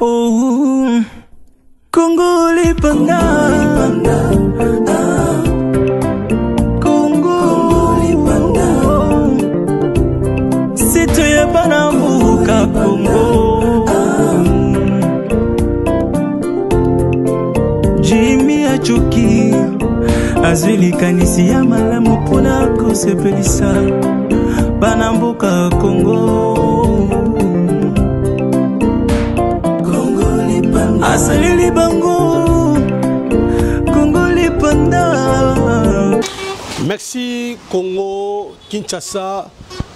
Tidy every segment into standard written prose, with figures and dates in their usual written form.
Oh, Congo Lipanda, Congo Lipanda, c'est toi Banambuka Congo. Jimmy Achoki, Azuli Kanisi ya malamu pona kosepelisa Banambuka Congo. Asalili bango Congo Lipanda. Merci Congo Kinshasa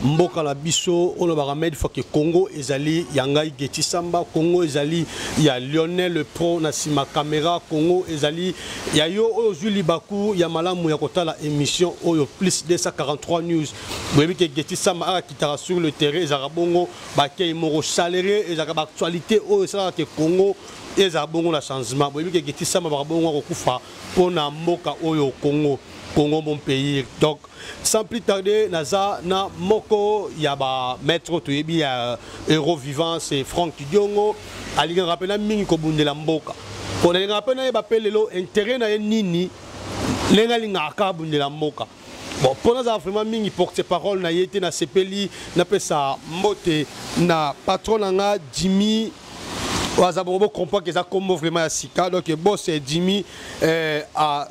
mboka la biso on va remettre faut que Congo ezali yangai Geti Samba Congo ezali ya Lionel Pro na sima caméra Congo ezali ya yo ozuli baku ya malamu ya kotala émission oyo plus 243 news boyebi que Geti Samba a kitara sur le terrain ezaka bongo bakay moro salarié ezaka ba actualité oyo ça que Congo ezaka bongo na changement boyebi que Geti Samba ba bongo kokufa pona mboka oyo Congo mon pays. Donc, sans plus tarder, naza na moko yaba maître toyebi ya héros vivant c'est Franck Diongo. Ali rappela mingi ko bundela mboka. Pour les rappela yaba pelelo intérêt na nini lenga linga ka bundela mboka. Bon, pour nous vraiment mingi porte-parole na yete na sepeli na pesa mbote na patron nga Jimmy. Wazabrobo comprend que ça comme vraiment ya sika. Donc boss c'est Jimmy a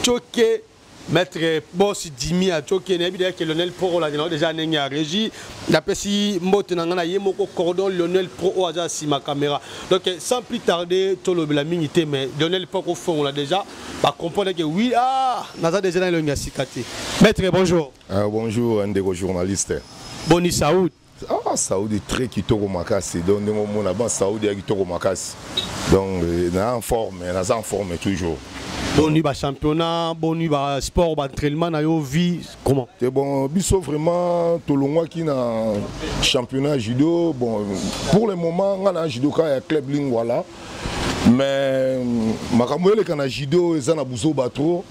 choqué Maître boss Jimmy a choqué n'habite que Lionel Pro la déjà n'engi à régie d'après si mbote nangana yemoko cordon Lionel Pro au hasard si ma caméra donc sans plus tarder tout le la minité mais Lionel Pro au fond là déjà va comprendre que oui naza déjà dans le sikati. Maître bonjour. Bonjour un des journalistes. Boni Saoud. Saoud est très kitoko makasi donc de moment là-bas Saoud est kitoko makasi donc na en forme toujours. Boni ba championnat, boni ba sport, ba entraînement na yo vie comment? C'est bon, biso vraiment tout le mois qui na championnat judo bon pour le moment on a judoka ya club Lingwala mais makamwele kana judo ezana buzo batro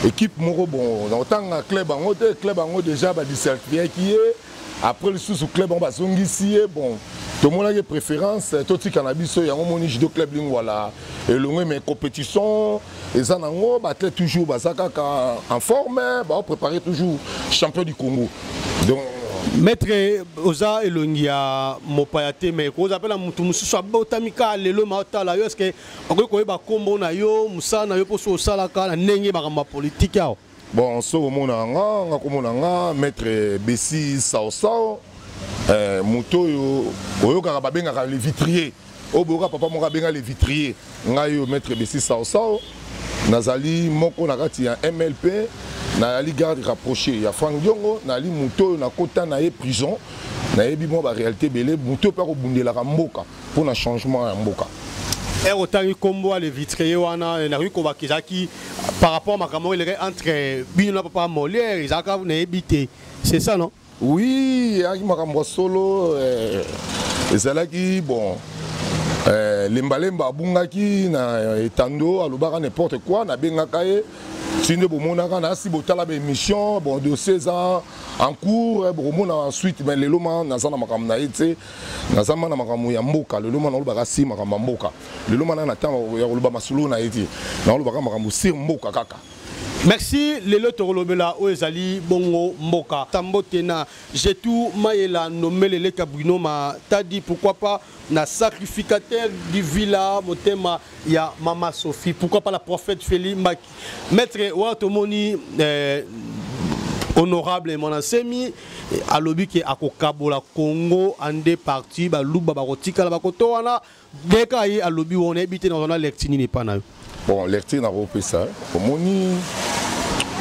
équipe moko bon dans tant club en déjà ba discertifié qui est après le sous club on va zongisi bon tout le monde a des préférences tout ce cannabis il y a un moni judo club Lingwala et le mais compétition et ça nango battre toujours basaka en forme bah préparer toujours champion du Congo donc Maître Oza Elongia Mopayate mais ko appelle la mutu mususu botamika lelo mata la yo est-ce que ko ba kombo na yo musa na yo poso sala ka ndenge ba ma politique yao bon so mona nga komona nga maître Bessi Sao moto yo oyo ka ba benga le vitrier oboka papa moka benga le vitrier nga yo maître Bessi Sao nazali moko nakati ya MLP na ali garde rapproché ya Franck Diongo na ali moto na kota na ye prison na yebi mo ba réalité belé moto pa ko bundela ka mboka pour na changement ya mboka et autant combo le vitrier wana na ko bakizaki par rapport à makamo il est entre bino papa Molière izaka na ebité c'est ça non oui aki makambo solo ezalaki bon lembalemba abungaki na etando alobaka n'importe quoi na bengaka ye sinde bomonaka na si botala ba émission bon de 16 ans en cours bomona ensuite mais lelo ma nazana makambo na ite nazama na makambo ya mboka lelo ma na lobaka si makambo mboka lelo ma na tama ya loba masulu na ite na lobaka makambo si mboka kaka. Merci Lelo Torolobela Oezali Bongo Mboka Tambotena j'ai tout maïla nommé Lele Cabrino ma t'as dit pourquoi pas na sacrificateur du villa motema ya Mama Sophie pourquoi pas la prophète Feli Maki maître Watomoni honorable mon ensemi à l'obi qui a kokabola Congo en deux parties ba luba ba rotika la ba koto wana deka yi à l'obi on habité dans un lectini n'est pas na bon lectini na repé ça omoni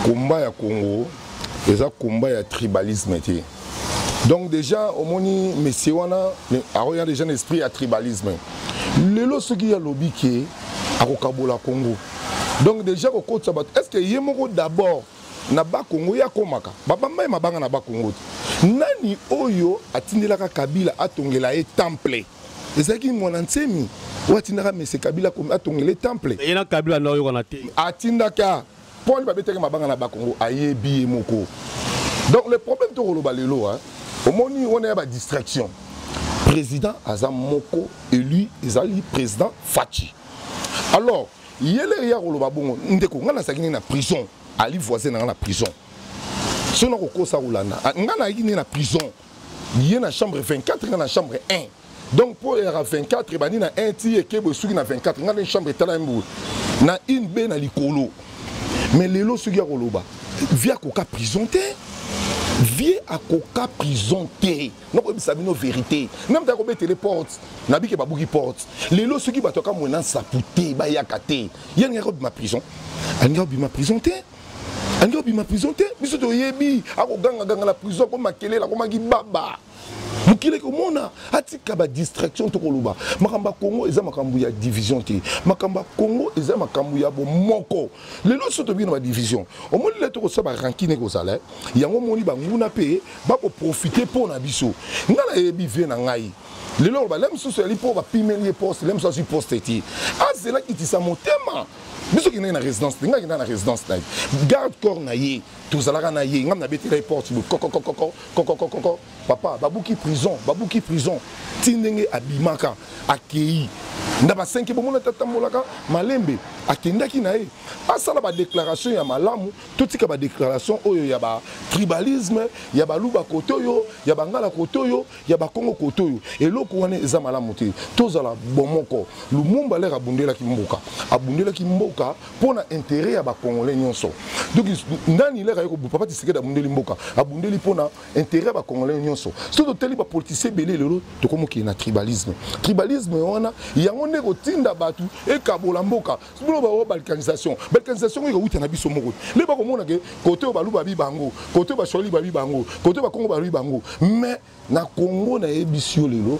combat ya Congo déjà combat ya tribalisme té donc déjà omoni monsieur wana a déjà un esprit à tribalisme lelo ce qui a lobby qui a kokabola Congo donc déjà ko kotsa bat est-ce que yemoko d'abord na ba Congo ya komaka baba mai mabanga na ba Congo nani oyo atindelaka Kabila atongela e temple ezaki mwana nsemi watindaka mese Kabila comme atongela temple et na Kabila na oyo kana te atindaka Paul babeteke mabanga na ba Congo ayebi moko donc le problème to koloba lelo hein au moni on a ba distraction président aza moko élu ezali président Fachi. Alors yele ya koloba bongo ndeko ngana sakini na prison ali voisin na prison. Sona ko kosa ulanda ngana yini na prison. Yé na chambre 24 ngana chambre 1. Donc pour la 24 bani na 1 ti ekebo suki na 24 ngana chambre tala mbu na une be na likolo. Mais lelo suki ya koloba via koka prison te. Vie à coca prison té. Non comme ça une vérité. Même ta combien téléporte. Nabi ke babuki porte. Les lots ceux qui batoka mona saputé ba yakate. Y'a nga ma prison. Anga bi ma prison té. Anga bi ma prison té. Biso to yebi ako ganga la prison comme makele la comme gi baba. Mukile ko mona atika ba distraction to koloba. Makamba Congo eza makambu ya division té. Makamba Congo eza makambu ya bo moko. Les lots sont bien dans division. Au moins les to so ba rankine ko sala. Yango moni ba nguna pe ba ko profiter pour na biso. Ngala yebi vie na ngai. Les lots ba lem so so ali pour ba pimelie poste, lem so si poste ti. Ah c'est là qui dit ça mon thème. Biso ki na résidence, nga ki na résidence na. Garde corps na ye, to zalaka na ye, ngam na beti la porte koko. Papa, babuki prison, tindenge abimaka akei. Ndaba 5 bomona tatambolaka malembe akendaki na ye. Asala ba déclaration ya malamu, totika ba déclaration oyo ya ba tribalisme, ya ba luba kotoyo, ya ba ngala kotoyo, ya ba Congo kotoyo. Eloko wana eza malamu te. Tozala bomoko. Lumumba lera bundela kimboka. Abundela kimboka pona intérêt ya ba Congolais nyonso. Donc ndani lera yoko papa tisekeda bundeli mboka. Abundeli pona intérêt ya ba Congolais nyonso. Soto teli ba politicien belé lelo to komoki na tribalisme. Tribalisme wana yango ndeko tinda batu e kabola mboka. Sibolo ba balkanisation. Balkanisation iko uta na biso moko. Le ba komona ke côté ba luba bibango, côté ba sholi ba bibango, côté ba Congo ba bibango. Mais na Congo na ebisio lelo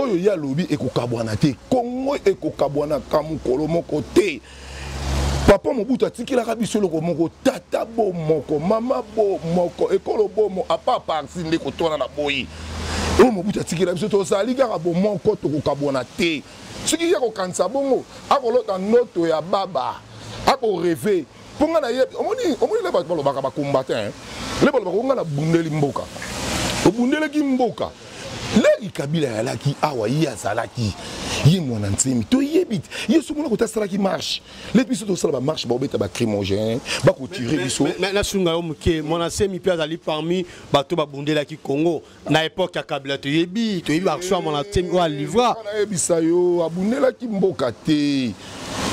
oyo ya lobi ekokabwana te. Congo ekokabwana kamukolo moko te. Papa Mobutu atikilaka biso loko moko tata bo moko mama bo moko ekolo bo mo apa parti ndeko tona na boyi. O Mobutu atikila biso to sali kaka bo moko to kokabwana te. Siki ya ko kansa bongo akolota noto ya baba ako rêver ponga na ye omoni le ba baka ba combattant le ba konga na bundeli mboka obundele ki mboka le ikabila ya laki awa ya salaki ye mwana nsemi to yebit ye sumuna ko tasala ki marche les biso to sala ba marche ba obeta ba crimogène ba ko tirer biso na sunga yo muke mwana nsemi pe azali parmi bato ba bundela ki Congo na époque ya kabila to yebi ba so mwana nsemi wa livra na yebisa yo abundela ki mboka te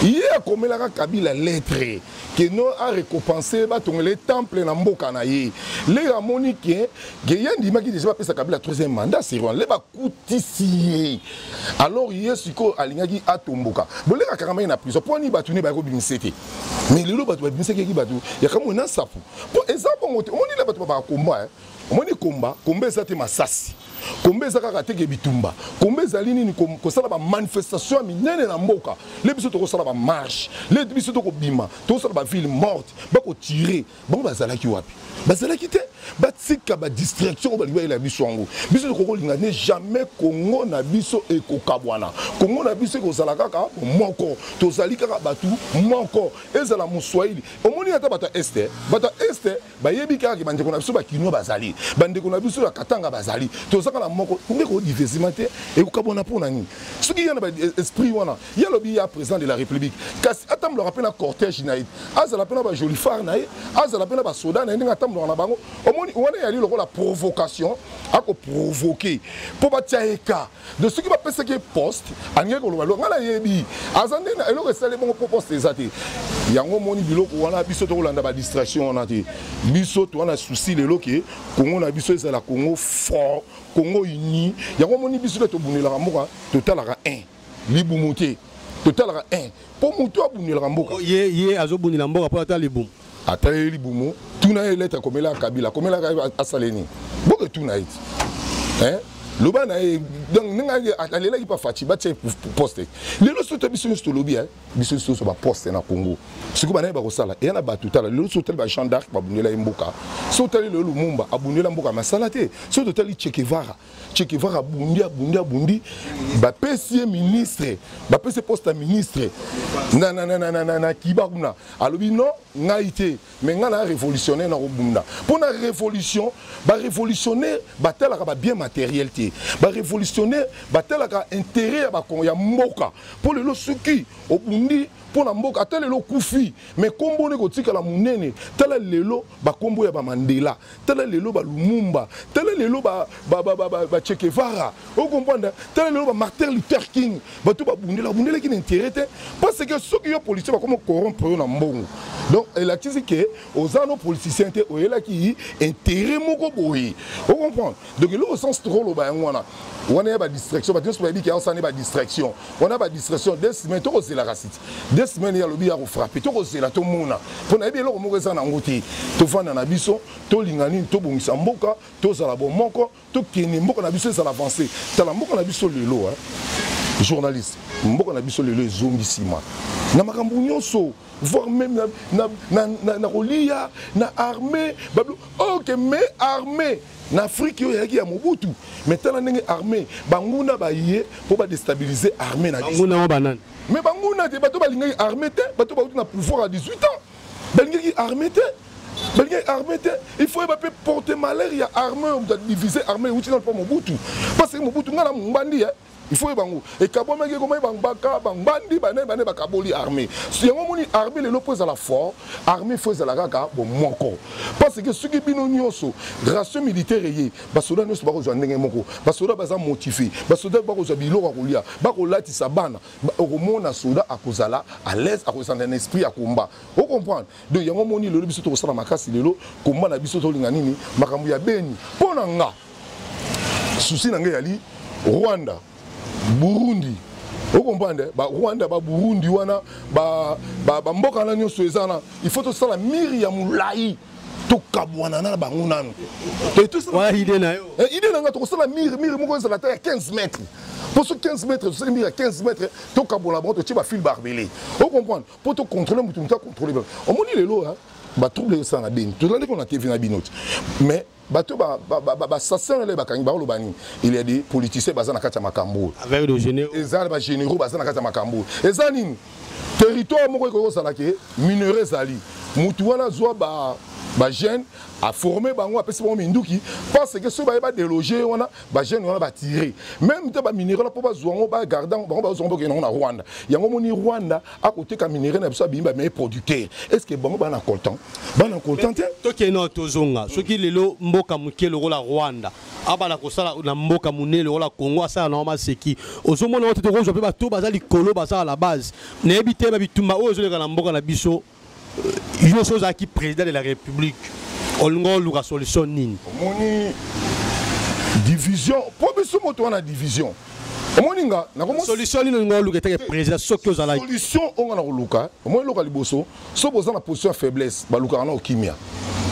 ye akomelaka kabila lettre que non a récompensé les temples na mboka na ye les amoni ke yendi maki déjà pesa kabila 3e mandat c'est roi les ba koutisi alors ye siko alingaki atomboka boleka kakama na prison poni batuni ba ko bimisete mais lelo batu ba bimiseke ki batu ya kamo na safu po exemple ngote omoni la batu ba komba omoni komba ezate masasi kombe ezaka teke bitumba kombe ezali nini kosala ba manifestation minene na mboka le biso to kosala ba marche le biso to ko bima to kosala ba ville morte ba ko tirer bon bazalaki wapi bazalaki te batika ba distraction ba liba ila biso ngo biso to ko linga ne jamais Congo na biso ekokabwana Congo na biso ko sala kaka moko to zali kaka batu moko ezala muswahili omoni ata bata este ba yebi kaka bandeko na biso ba kino bazali bandeko na biso ya katanga bazali to saka na moko ndeko diversité et kokabona pona ni soki yana ba esprit wana ya lobi ya président de la république kasi atam le rappel na cortège naïd azala pena ba joli phare naïd azala pena ba soda na ndinga tam na bango omoni wana ya li la provocation ako provoquer pour ba tiaeka de ce qui va penser que poste anye ko lo ngala yebi azande na elo resale bon poste ezate yango moni biloko wana biso to kolanda ba distraction wana te biso to wana souci lelo ke Congo na biso ezala Congo fort Congo uni yango moni biso to bunela mboka totalaka 1 libumuté totalaka 1 pour mutu abunela mboka ye azobunela mboka pour ata libumu ata libumu tuna lettre komela kabila komela asaleni boke tuna it hein lobana donc ninga alela ki pa fachi ba tse poste lelo soto biso to lobi biso so ba poste na Congo siko bana ba ko sala e na ba tutala lelo soto ba gendarme ba bunela mboka soto lelo Lumumba abunela mboka masala te soto tali Che Guevara bundi ba PC ministre ba PC poste ministre na kiba kuna alobi non ngaité mais ngana révolutionnaire na Rubunda pour na révolution ba révolutionnaire ba tela ka ba bien matériel te te ba révolutionnaire batelaka intérêt ya mboka pour le soki obundi pour la mboka tel le kufi mais kombo ne kotika la munene tel lelo ba kombo ya ba Mandela tel lelo ba Lumumba tel lelo ba Che Guevara o comprendre tel lelo ba Martin Luther King ba to ba bundela qui n'intérêt parce que ceux qui ont politique ba comme corrompre na mbongo donc elle a dit que aux anneaux politiciens te oyela qui intérêt moko boyi o comprendre donc le sens trop lo ba ngwana on a ba distraction ba tous ba dit qu'il y a ba distraction on a ba distraction des semaines to c'est la raciste des semaines il y a le bi à frapper to c'est la to mona pour na bi lo mo reza na ngoti to fanda na biso to lingani to bongisa mboka to za la bon moko to kini mboka na biso ça l'avancer ta la mboka na biso lelo journaliste mboka na biso lelo zombisima na makambo nyonso voire même na kolia na armée ok mais armée en Afrique il y a Mobutu mais tellement ndenge armée banguna ba yé pour ba déstabiliser armée na banguna banane mais banguna te bato balinga armée te bato ba na pouvoir à 18 ans balinga armée te il faut porter malheur il y a armée on doit diviser armée ou sinon pas Mobutu parce que Mobutu ngana mbandi il faut bango et kabomeke comment bangaka bangandi bane bakaboli armée si yango moni armée le pose à la fort armée faut à la kaka bon moko parce que ceux qui bino nyonso ration militaire yé basoda nyonso ba kozwa ndenge moko basoda baza motivé basoda ba kozwa biloko kolia ba kolati sabana okomona soda akozala à l'aise akozana un esprit à combat vous comprendre donc yango moni le biso to sala makasi lelo combat na biso to linga nini makambo ya beni pona nga souci na ngai Rwanda Burundi, vous comprenez? Rwanda, Burundi, wana, mboka na nyonso ezana. Il faut tout ça la Myriam Moulaï, tout kabwana na bangunano. Et tout ça. Ouais, idée na yo. Idée na tout ça la Myriam moko ezala ta 15 mètres. Pour ce 15 mètres, c'est Myriam 15 mètres, tout kabona bon, tu vas fil barbelé. Vous comprenez? Pour te contrôler, tu dois contrôler. On m'a dit les lots, hein. Ba trouble ça na ben. Tout l'année qu'on a TV na binot. Mais bato assassin les bakangi ba lobani il y a des politiciens bazana kata makambo avec le généraux ezali ba généraux bazana kata makambo ezani territoire moko ko sala ke minerais zali mutu wana zwa ba jeune a formé bango apesi bango minduki parce que ceux ba déloger wana ba jeune wana ba tirer même te ba minerais pour ba zwango ba gardant bango ba zwango ke na Rwanda yango moni Rwanda à côté ka minerais na biso bimba mais producteur est-ce que bango ba na content to ke no tozonga ceux qui lelo mboka muke le la Rwanda abala ko sala na mboka munele la Congo asa na ma seki ozomona wote to ko ba to bazali kolo baza à la base na ebite ba bitumba ozoleka na mboka na biso une chose à qui président de la République on a solution nini moni division pour biso moto wana division moninga na komo solution nini ngo luka président soki ozala solution on na luka moi loka liboso so boza na position faiblesse ba luka na okimia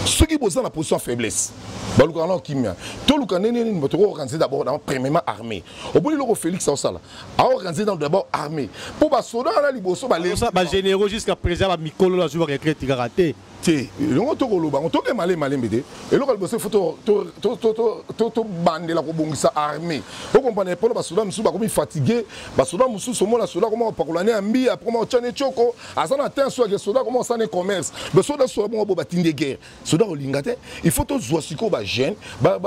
soki boza na position faiblesse ba luka na okimia to luka nene nini moto ko organiser d'abord dans premièrement armée au bout loko Félix Osala a organiser d'abord armée pour ba soldat na liboso ba généraux jusqu'à présent ba mikolo la joueur retraite karaté on toke malé mbede et local bosse photo to bandela ko bongisa armée vous comprenez pour basoda musu ba komi fatigué basoda musu somo la soda comment pakolane ambi après moi tchane choko azana ten so que soda comment ça ne commerce basoda so bon ba tinde guerre soda olingate il faut to zwa siko ba jeune ba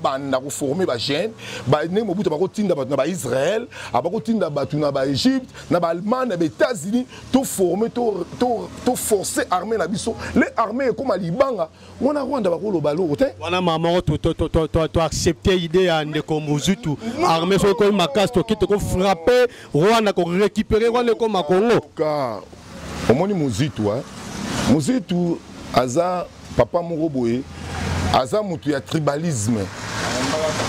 banda ko former ba jeune ba ne mobuta ba ko tinda ba na Israël ba ko tinda ba tuna ba Égypte na ba Allemagne na ba États-Unis to former to forcer armée na biso les armées comme Libanga on a Rwanda bakolo balo ote wana maman to accepter l'idée de comme Mobutu armée so ko makas to kito ko frapper Rwanda ko récupérer Rwanda comme Congo ka omoni Mobutu aza papa Moroboye aza mutu ya tribalisme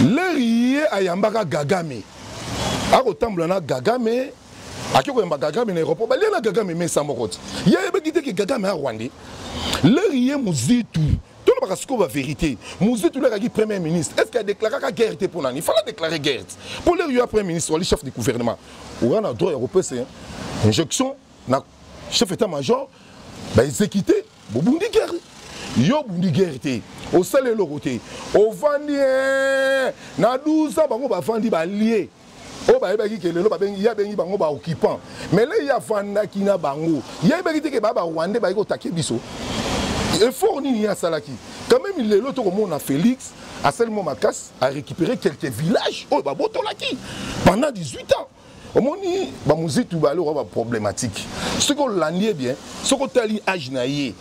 le rié ayambaka Gagame akotambola na Gagame akiko yamba Gagame na aéroport ba lena Gagame mais sans mokoti yeba kite ke Gagame a Rwanda le rié Mobutu tout le basco va vérité Mobutu le qui premier ministre est-ce qu'il a déclaré la guerre pour nani il fallait déclarer guerre pour le rié premier ministre le chef du gouvernement on a droit européen c'est injection na chef état-major ba exécuter bobundi guerre yo bundi guerre té au salé le côté au vandi na 12 ans bango ba vandi ba lié o ba yeba ki kelelo ba bengi ya bengi bango ba occupant mais là ya vanda ki na bango ya yeba ki te ke ba Rwanda ba ko taker biso effort ni ya salaki Quand même, il est l'autre monde à Félix, à seulement ma casse, à récupérer quelques villages. Oh, bah, Botolaki, pendant 18 ans. Au moment où la musique est problématique. Ce qu'on l'a bien, ce qu'on a dit à Jnaïe,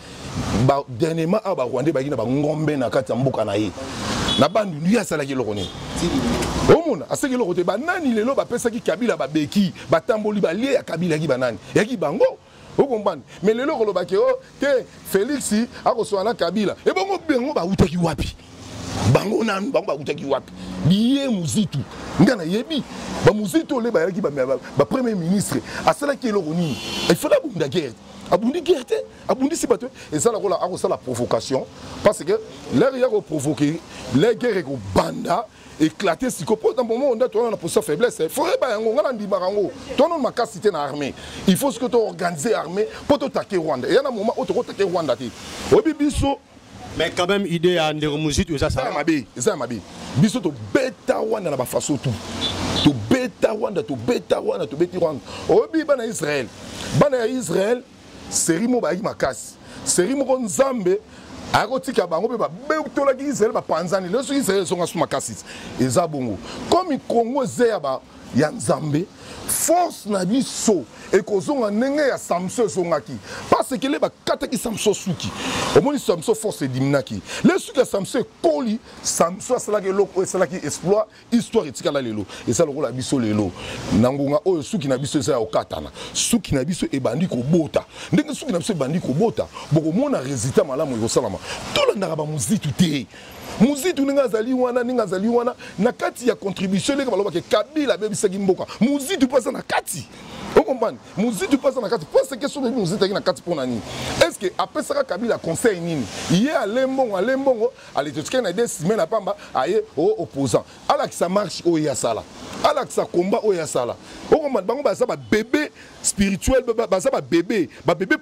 dernièrement, à Rwanda, il y a un ngombe na kati mboka na ye. Na bandu lui a salaki le connaît. Au monde, à ce que le côté banani le lo ba pesa ki Kabila ba beki, ba tamboli ba lié à Kabila ki banani. Ya ki bango. Vous comprenez? Mais le lo ba ke o te Félix a ko so na Kabila. E bongo bengo ba utaki wapi. Bango na bango ba utaki wapi. Biye muzitu. Ngana yebi. Ba muzitu le ba yaki ba premier ministre. A cela qui est le roni. Il faut la bunda guerre. Abundi guerre, abundi si bateau. Et ça la provocation. Parce que l'air y a provoqué, les guerres au banda. Éclater si dans le moment où on a une position faiblesse, il faut que armée. Il faut que tu organises l'armée pour attaquer Rwanda. Et il y a un moment où tu attaquer Rwanda. Mais quand même, idée à Nderomuzi, tu sais ça. C'est ma vie. Biso to beta Rwanda na ba façon tout. To beta Rwanda, to beta Rwanda, to beta Rwanda. Obi bana Israël. Bana Israël, série mo ba makas. Série mo Nzambe. Agotika bango be ba beutolaki Israël ba panzani. Le so Israël sont sous makasi. Eza bongo. Comme Congo zea ba ya Nzambe, force na biso et kozonga ndenge ya Samson zongaki parce que les ba kataki Samson suki omoni Samson force diminaki les suki ya Samson koli Samson salaki loko salaki exploit histoire etikala lelo et ça le rôle biso lelo nangunga oyo suki na biso za okatana suki na biso ebandi ko bota ndenge suki na biso ebandi ko bota boko mona résultat malamu yo salama tolanda ba muzitu te muzitu ninga zali wana na kati ya contribution leka baloba ke Kabila bebisaki mboka muzitu pasa na kati. Vous comprenez? Muzitu pasa na kati. Parce que sur le muzitu na kati pour nani. Est-ce que après ça Kabila conseil nini? Hier à Lembongo allez te na des semaines à pamba aye au opposant. Ala que ça marche au ya sala. Ala que ça combat au ya sala. Vous comprenez? Bango ba ça ba bébé spirituel ba ça ba bébé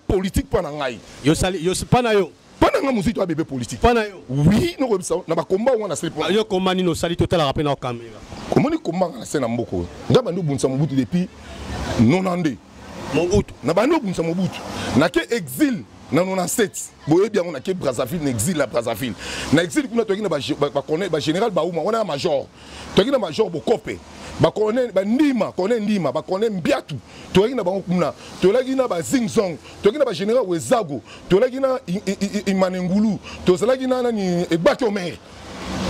politique pour ngai. Yo sali yo pas na yo. Pendant que nous bébé politique. Oui, nous avons un combat où on a fait. Nous avons combat nous sali total rappel na caméra. Comment nous combat na scène mboko. Ngaba nous bunsa mobutu depuis 90. Mobutu. Na ba nous bunsa mobutu. Na ke exil na 97. Boye bien on a ke Brazzaville exil la Brazzaville. Na exil kuna to ba connaît ba général Baouma, on a major. To na major Bokope. Ba connaît ba Ndima, ba connaît Mbiatu. To na ba kuna. To na ba Zingzong. To na ba général Wezago. To na Imanengulu. To na ni Ebaki Omer.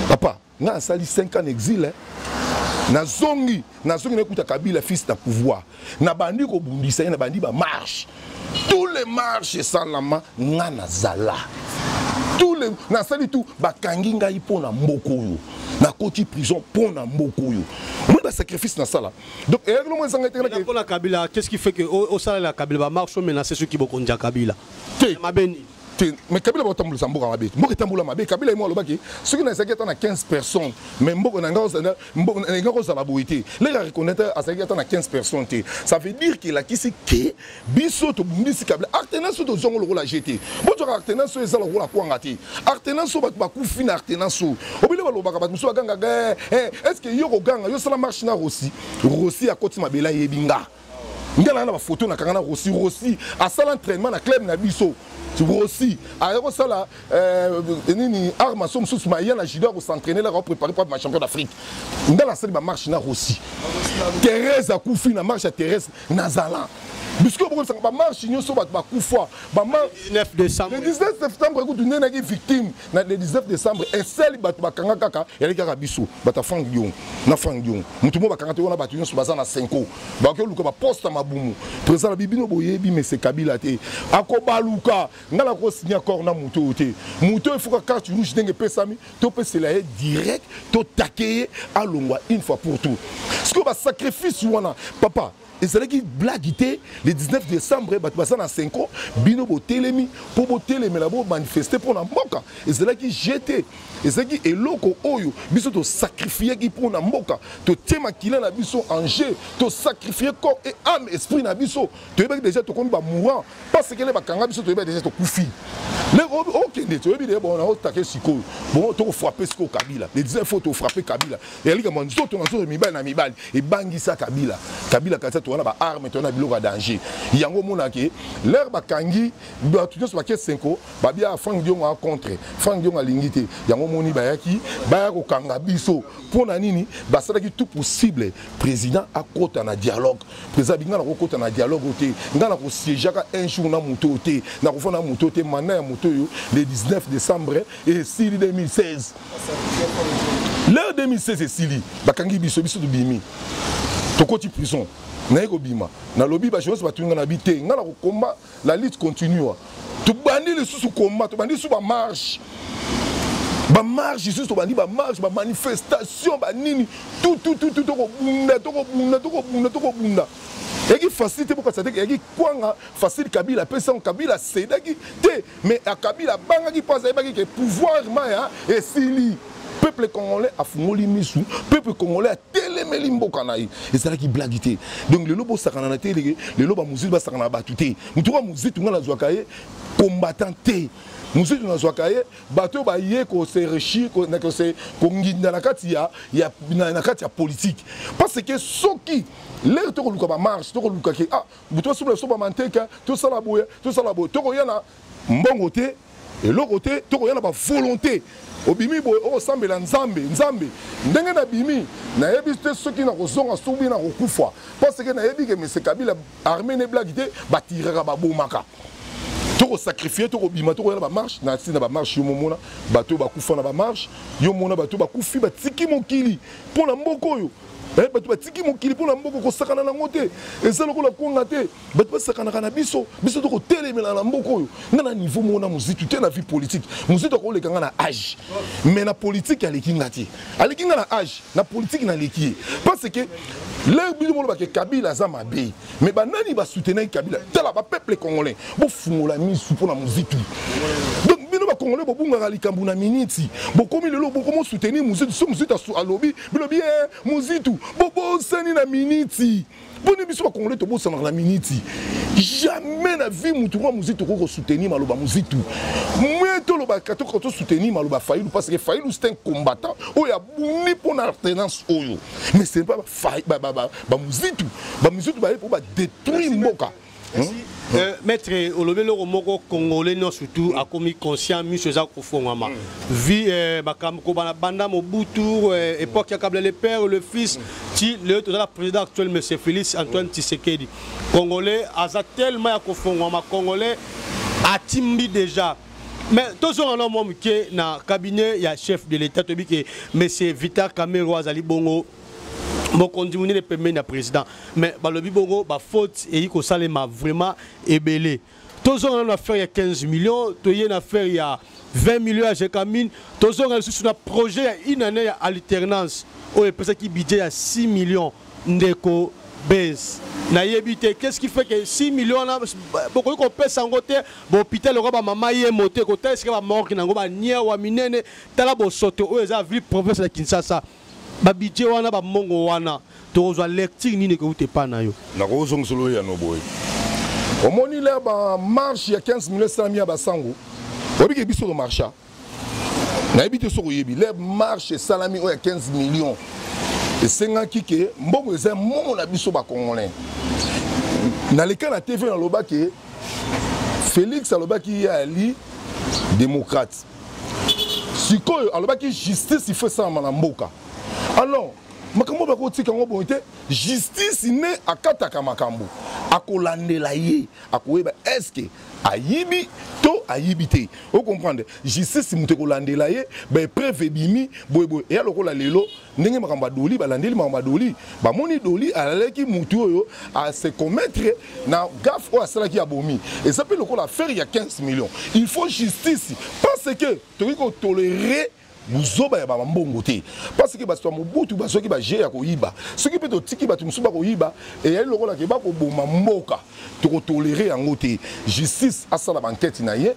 Papa, na sali 5 ans exil. Na zongi na kuta Kabila fils de pouvoir. Na bandi ko bundisa na bandi ba marche. Tous les marches sans la main ngana zala. Tous les na sali tout ba kangi ngai pona mboko yo. Na koti prison pona mboko yo. Moi ba sacrifice na sala. Donc et le moins s'engagé là pour la Kabila, qu'est-ce qui fait que au sala la Kabila ba marche menacer ceux qui bokonja Kabila. Ma beni. Mais Kabila va tamboula samboura mabe. Moi tamboula mabe. Kabila moi lobaki. Ceux qui n'ont pas 15 personnes, mais mboko na ngao za baboité. Les gars reconnaître à ça qui attend 15 personnes. Ça veut dire que la kisi ke biso to bundisi Kabila. Artenance to zongo le rôle à jeter. Bon tu artenance so ezala rôle à kwangati. Artenance so ba ku fina artenance so. Obile ba lobaka ba muso ganga est-ce que yoko ganga yo sala marche na Rossi à côté mabela yebinga. Ngala na ba photo na kangana Rossi à sala entraînement na club na biso. Aussi, alors ça là, ni armes sont sous maïa na judo pour s'entraîner là pour préparer pour le champion d'Afrique. Dans la salle de marche na aussi. Thérèse a couffé na marche à Thérèse Nazala. Puisque vous savez pas marche nous sommes ba coufa. Ba 19 décembre. Le 19 septembre écoute une négé victime. Le 19 décembre et celle ba kanga kaka et les gars biso ba ta fang yon na fang yon. Mutumo ba kanga te wana ba tu so baza na 5 ans. Ba ke luka ba poste ma bumu. Président bibino boyebi mais c'est Kabila te. Akoba luka ngala ko signer accord na muto te. Muto il faut que carte rouge dingue pesami to pe c'est la direct to taquer à longwa une fois pour tout. Ce que ba sacrifice wana papa. Et c'est là qui blaguité le 19 décembre, il y a 5 ans, Bino Botelemi, pour Botelemi, là, manifester pour la Moka. Et c'est là qui jeté. Et c'est là qui est loco, Oyo, Biso te sacrifier pour la Moka. Te témaquiller la Biso en jeu, te sacrifier corps et âme, esprit na Biso. Tu es déjà te connais mourant. Parce que les Bakanga Biso, tu es déjà te koufi. Les ok, tu es bien, bon, on a attaqué Siko. Bon, tu as frappé Siko Kabila. Les 19 fois, tu as frappé Kabila. Et il y a un autre, et Bangisa Kabila. Kabila, on a arme, on a biloko à danger. te yango monake l'air bakangi tout ce paquet 5 babia Frank Dion a contre Frank Dion a lingité yango moni bayaki baya ko kanga biso pona nini basalaki tout possible président a kota na dialogue président binga na kota na dialogue te ngana ko siégeaka un jour na moto te na ko fona moto te mandat ya moto yo le 19 décembre et 6 2016 l'heure 2016 et sili bakangi biso biso bimi tokoti prison na yeko bima na lobby ba chose batunga na bité ngana ko combat la lutte continue to bandi le sous combat to bandi sous ba marche juste ba marche ba manifestation ba nini tout to bunda eki facilité pour ça eki kwanga facile Kabila pesa Kabila sedaki te mais a Kabila banga ki pense ba ki pouvoir maya et sili peuple congolais a fungoli misu peuple congolais a telemeli mboka na ye ezala ki blagité donc le lobo sakana na te le loba musique ba sakana ba tuté mutuka musique ngala zwaka ye combattant te musique na zwaka ye bato ba ye ko se rechi ko na ko se ko nginda na kati ya politique parce que soki l'air to ko luka ba marche to ko luka ke buto so ba manteka to sala boya to ko yana mbongo te et l'autre côté to ko yana ba volonté obimi boy o sambela nzambe ndenge na bimi na yebi te soki na kozonga subi na kokufa parce que na yebi ke monsieur Kabila armée ne blagité ba tirera ba bomaka to ko sacrifier to ko bima to ko yana ba marche na sina ba marche yo momona bato ba kufa na ba marche yo mona bato ba kufi ba tiki mokili pona mboko yo bato batiki mokili pona mboko ko sakana na ngote ezalo ko la konga te bato ba sakana kana biso to ko telemela na mboko yo ngana niveau mona musique te na vie politique musique ko le kanga na âge mais na politique aleki ngati aleki ngana âge na politique na leki parce que l'air biso mo ba ke Kabila za mabe mais ba nani ba soutenir Kabila tala ba peuple congolais bo fungola misu pona musique donc bino ba congolais bo bunga likambu na miniti bo komi lelo bo komo soutenir musique so musique a lobby bilobi musique bobo sani na miniti boni biso ba congolais to bo sana na miniti jamais na vie mutuwa musique to ko soutenir maloba musique moi to loba ka to soutenir maloba Fayulu parce que Fayulu c'est un combattant oya buni pour l'alternance oyo mais c'est pas musique ba pour détruire mboka. Maître olobelo romoko congolais non surtout a commis conscient monsieur Jacques Fongama vi bakam ko banda Mobutu époque ya Kabila le père le fils ti le président actuel monsieur Félix Antoine Tshisekedi congolais aza tellement ya Fongama congolais atimbi déjà mais tous on a mom ke na cabinet ya chef de l'état to bi ke monsieur Vital Kamerhe azali bongo bon continuer de permettre le président mais balobi bongo ba faute et il ko salema vraiment ebelé tous on a affaire il y a 15 millions to y a affaire il y a 20 millions à Jekamine tous on a sur un projet il y a une année à alternance au peut qui budget à 6 millions ndeko base na yebité qu'est-ce qui fait que 6 millions là beaucoup qu'on peut sangote bon hôpital le ba mama yé moté côté est-ce que ba mort na ngo ba nia wa minene tala bo soto o eza ville province de Kinshasa ba budget wana ba mongo wana to zo lecture ni ne ko te pa na yo na ko zo ngolo ya no boy o moni la ba marche ya 15 millions samia ba sango obi ke biso do marcha na ebité so ko yebi le marche salami o ya 15 millions et senga kike mbongo eza mongo na biso ba congolais na le cas na TV na loba ke Félix aloba ki ali démocrate sikoyo aloba ki justice il faut ça na mboka. Alors, makambo ba ko tika ngo bonite justice ne akataka makambo akolandela ye akoyeba est-ce que ayibi to ayibite o comprendre justice muté kolandela ye ba preuve bimi boyeboy et lokola lelo ndenge makamba doli balandeli makamba doli ba moni doli alaki mutu oyo a se commettre na gaffe o asala ki abomi et ça peut lokola faire il y a 15 millions il faut justice parce que to ko tolérer buzoba ya bambongo te parce que baso Mobutu baso ki ba je ya koyiba ce qui peut to tiki batu musuba koyiba et yali lokola ke ba ko boma mboka to ko tolérer yango te justice asala banquête na ye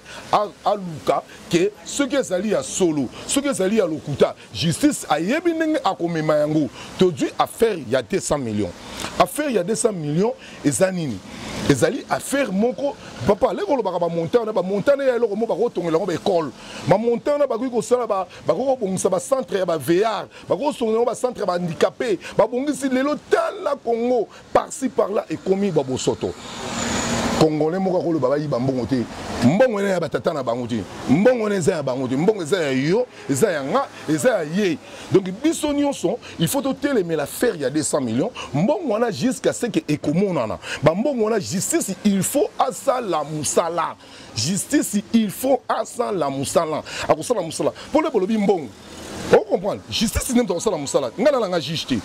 aluka ke ce qui ezali ya solo ce qui ezali ya lokuta justice ayebi ndenge akomema yango to dû affaire ya 200 millions affaire ya 200 millions ezanini ezali affaire moko papa leko lo ba montana ya loko mo ba kotonga ngo ba école ma montana ba ko sala ba ko bongisa ba centre ya ba VR ba ko songa ba centre ba handicapé ba bongisi lelo tala Congo par-ci par-là et commis ba bosoto Congolais moko ko lo ba yi ba mbongo te mbongo ne ya batata na bango te mbongo ne za ya bango te mbongo za ya yo za ya nga za ya ye donc biso nyonso il faut toteler mais l'affaire il y a 200 millions mbongo na jusqu'à ce que ekomonana ba mbongo na justice il faut asa la musala justice il faut asa la musala akosala musala pour le bolobi mbongo. On comprend. Justice n'est pas ça la musala. Ngana la justice.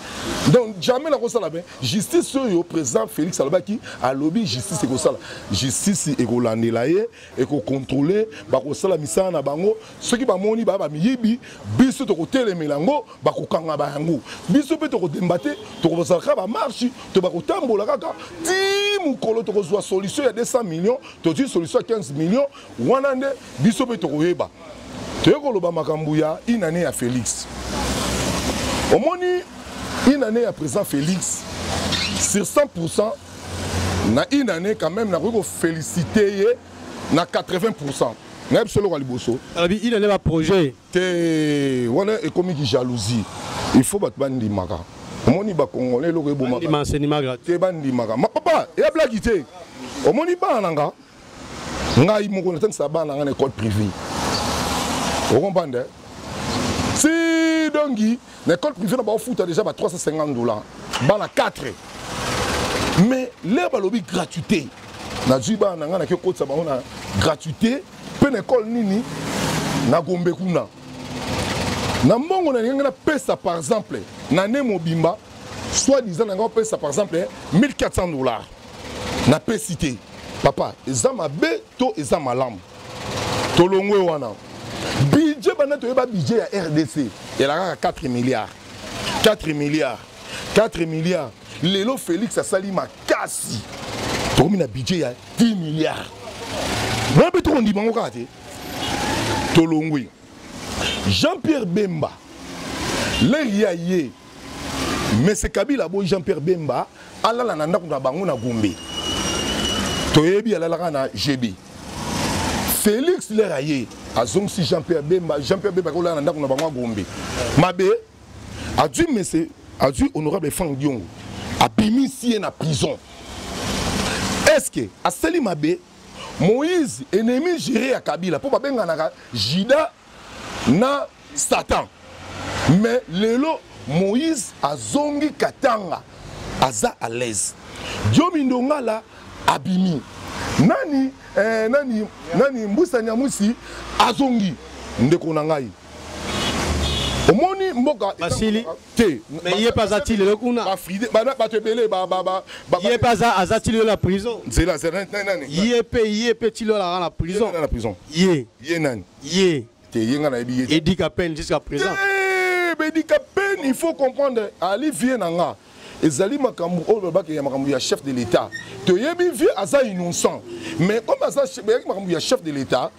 Donc jamais la kosala ben justice yo président Félix Alobaki a lobby justice ko sala. Justice e ko landela ye e ko contrôler ba ko sala misana na bango ceux qui ba moni ba miyibi biso to ko telemela ngo ba ko kanga ba yango. Biso pe to ko dembate to ko sala ba marche to ba ko tambola kaka ti mukolo to ko zwa solution ya 200 millions to di solution 15 millions wana nde biso pe to ko yeba. Teyokoloba makambu ya une année à Félix. Omoni une année à président Félix sur 100% na une année quand même na ko féliciter na 80%. Na absolument liboso. Alabi il a un projet. Te wana ekomi ki jalousie. Il faut bat bandi maka. Omoni ba congolais lo ko boma. Bandi enseignement gratuit. Te bandi maka. Ma papa, e blague te. Omoni ba nanga. Ngai moko na tangisa ba nanga na école privée. Vous comprenez? Si donc l'école privée n'a pas foutu déjà $350, bah na 4. Mais l'air balobi gratuité. Na jiba na ngana ke kotsa ba na gratuité, pe l'école nini na gombe kuna. Na mbongo na ngana pesa par exemple, na ne mobimba, soit disant na ngana pesa par exemple $1,400. Na pesité. Papa, ezama be to ezama lam. Tolongwe wana. Budget budget à RDC, il a 4 milliards. 4 milliards. 4 milliards. Lélo Félix a sali ma casse. Tu as un budget à 10 milliards. On dit Tolongwe. Jean-Pierre Bemba. L'Eriaye. Mais c'est Kabila Boy Jean-Pierre Bemba. Allah la nanda kuna bango na Gombe. Toyebi ala la na GB. Félix Leraye. Azong si Jean-Pierre Bemba ko la nanda kuna bango Gombe. Mabe a dû monsieur a dû honorable Franck Dion a bimi si na prison. Est-ce que a sali mabe Moïse ennemi géré à Kabila pour pas benga na Jida na Satan. Mais lelo Moïse a zongi katanga aza à l'aise. Dieu mindonga la abimi. Nani Mbusa Nyamusi azongi ndeko na ngai. Omoni mboka Basili te mais il est pas atili le kuna ba fride ba te belé ba il est pas azatili la prison. C'est là c'est nani il est tilo la prison. Dans la prison. Yé nani te yenga na ebi Edi Kapen jusqu'à présent. Edi Kapen il faut comprendre Ali vient nanga ezali makambu o ba ke ya makambu ya chef de l'état to yebi vie aza innocent mais comme aza makambu ya chef de l'état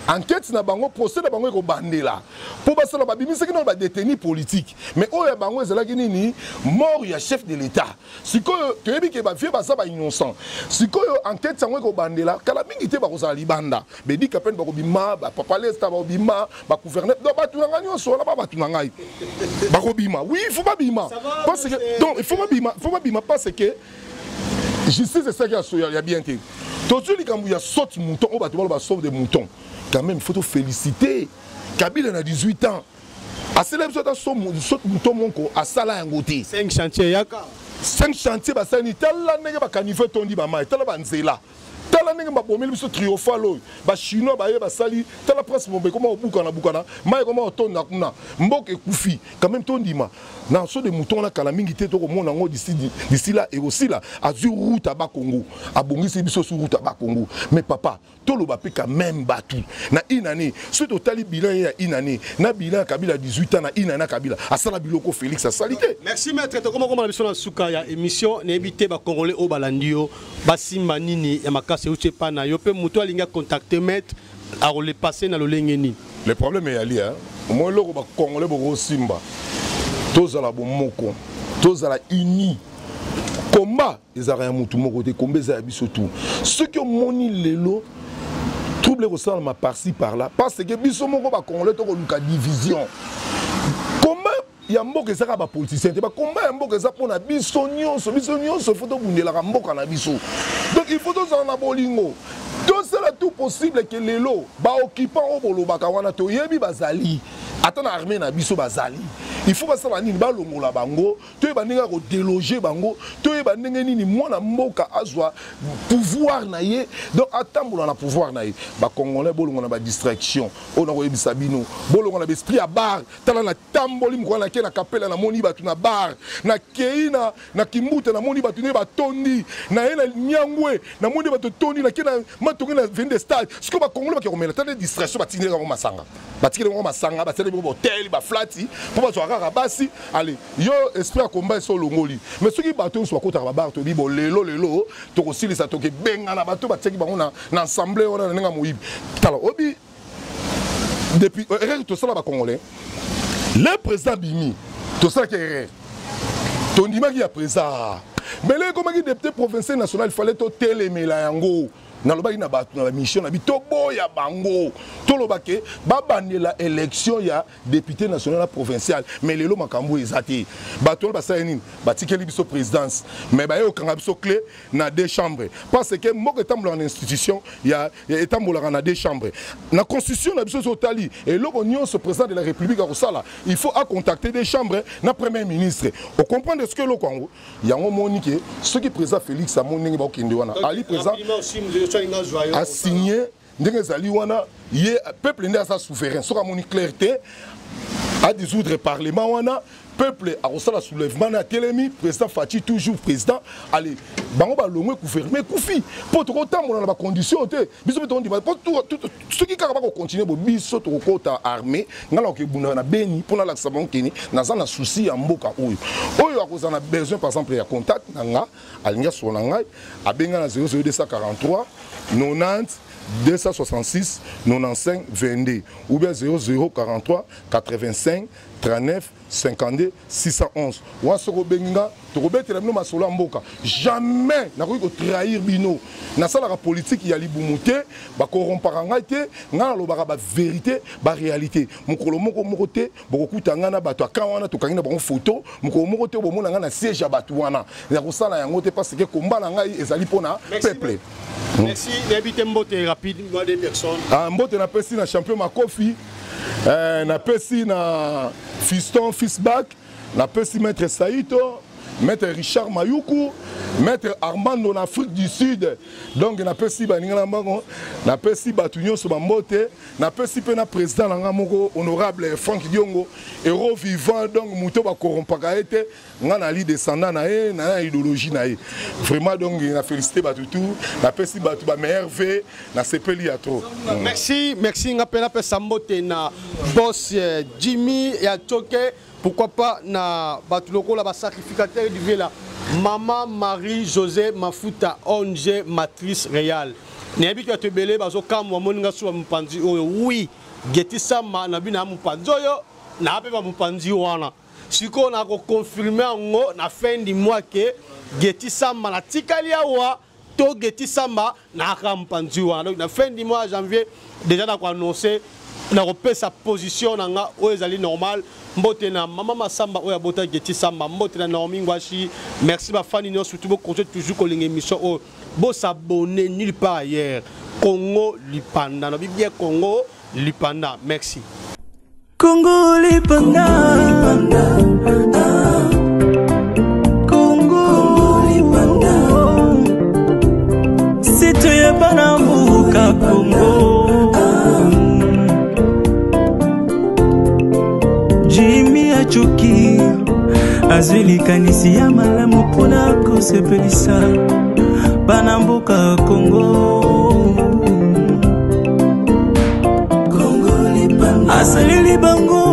enquête na bango procès na bango ko bandela pour ba sala ba bimisa ki na ba détenu politique mais o ya bango ezala ki nini mort ya chef de l'état sikoyo to yebi ke ba vie ba sa ba innocent sikoyo enquête sango ko bandela kala mingi te ba ko sala libanda be di Kapen ba ko bima ba papa lesta ba ko bima ba gouverneur do ba tunanga nyonso la ba tunanga ba ko bima oui il faut pas bima parce que donc il faut pas bima parce que justice c'est ça qui a bien été. Tout ce qui a sauté mouton, on va sauver des moutons. Quand même, il faut te féliciter. Kabila a 18 ans. À célébrer ce mouton, mon co, à Salah Ngoté. 5 chantiers, yaka. 5 chantiers, bah ça n'y tel là n'est pas canifé ton dit maman, tel là nzela. Tel là n'est pas bomé le triomphal, bah chinois bah bah sali, tel la presse bombe comment au bukana, mais comment au ton nakuna, mbok et koufi, quand même ton dit ma. Dans ce de moutons là, kalamingi te toko mon ango d'ici là et aussi là, à du route à Bakongo, à Bongi c'est biso sur route à Bakongo. Mais papa, tout le bapé quand même battu. Na une année, suite au tali bilan il y a une année, na bilan Kabila 18 ans, na une année Kabila, à Sala Biloko Félix à salité. Merci maître, comment la mission dans Soukaya émission n'éviter ba Congolais au Balandio, Basimba Nini et Makase Uche Pana, yo pe muto alinga contacter maître à le passer dans le lengeni. Le problème est ali hein. Moi le ba Congolais bo Simba. Tous à la bomoko, tous à la unis. combat ezara ya mutu moko te combat za biso tout ce que moni lelo trouble ressemble ma par-ci par-là parce que biso moko ba congolais to ko luka division combat ya mboka ezaka ba politicien te ba combat ya mboka eza pona biso nyonso faut to bundela ka mboka na biso donc il faut to za na bolingo donc c'est tout possible que lelo ba occupant o bolobaka wana to yebi bazali ata na armée na biso bazali il faut passer la nini ba longola bango to yeba ninga ko déloger bango to yeba ndenge nini mwana mboka azwa pouvoir na ye donc atambola na pouvoir na ye ba congolais bolongo na ba distraction ona ko yebisa bino bolongo na esprit ya bar tala na tamboli mko na ke na kapela na moni batu na bar na keina na kimbuta na moni batu ne ba tondi na ye na nyangwe na moni batu tondi na ke na matongi na vende stade ce que ba congolais ba ke komela tala distraction ba tinela ko masanga ba tikela ko masanga ba tele ko hotel ba flati pour ba basi allez yo esprit à combat sur longoli mais ceux qui bateau soit kota ba bar to bi bo lelo to ko silisa to ke benga na bateau ba tseki bango na assemblée on na nga moyibi tala obi depuis tout ça ba congolais le président Bimi tout ça qui est ton dima qui a président mais le comme qui député provincial national il fallait to telemela yango na lobaki na bato na mission na bito boya bango to lobake babandela élection ya député national provincial mais lelo makambo ezati bato ba saini batikeli biso présidence mais ba yo kanga biso clé na deux chambres parce que moko tambola en institution ya etambola na deux chambres na constitution na biso sotali et loko nyonso président de la république a kosala il faut à contacter des chambres na premier ministre on comprend ce que loko yango yango monike ce qui président Félix Amonenge ba okende wana ali président a signé ndenge zali wana ye peuple nde sa souverain soka moni clarté à dissoudre parlement wana peuple a reçu la soulèvement na telemi président Fachi toujours président allez bango ba longwe gouvernement kufi pour to kotambola na ba condition te biso beto ndi pour tout ce qui kaka ba continuer bo biso to kota armée ngala ke buna na beni pour na la sabon kini na za na souci ya mboka oyo akozana besoin par exemple ya contact na nga alinga so na ngai abenga na 00243 90 266 95 22 ou bien 0043 85 39 52 611 wa soko benga to kobetela bino masolo mboka jamais na ko trahir bino na sala la politique ya libumuté ba corrompre ngai te ngana lobaka ba vérité ba réalité mukolo moko te bokokuta ngana bato akawana to kangina ba photo mukolo moko te bomona ngana siège ya bato wana ya ko sala yango te parce que combat na ngai ezali pona peuple. Merci d'habiter Mbote rapide moi des personnes. Ah Mbote na pesi na champion Makofi na pesi na Fiston Fisback na pesi maître Saïto maître Richard Mayuku maître Armando en Afrique du Sud donc na pesi baningala mbango na pesi batunyo so Mbote na pesi pe na président nga moko honorable Franck Diongo héros vivant donc muto ba corrompaka ete nga na li descendant na e na idéologie na e vraiment donc na féliciter batutu na pesi batu ba meilleur v na sepeli ya trop. Merci nga pena pe Mbote na boss Jimmy ya Choke pourquoi pas na batuloko la ba sacrificateur du vela Maman Marie-José Mafuta ONG Matrice Réal. Nebi ka tebele bazo kamwa moninga suwa mpanzi oyo oui geti sama na bina mpanzi oyo na ape ba mpanzi wana. Siko na ko confirmer ngo na fin du mois que geti sama na tikali awa to geti sama na ka mpanzi wana. Donc na fin du mois janvier déjà na ko annoncer na ko pesa position na nga oyo ezali normal. Mbote na Mama Masamba oya bota geti samba mbote na Naomi Ngwashi merci ba fani nyo surtout continuer toujours ko linga émission o bo s'abonner nulle part ailleurs Congo Lipanda no bien Congo Lipanda merci Congo Lipanda Congo Lipanda c'est toi bana mbuka Congo Jimmy Achuki azwili kanisi ya malamu pona kosepelisa bana mboka Congo Lipanda asalili bango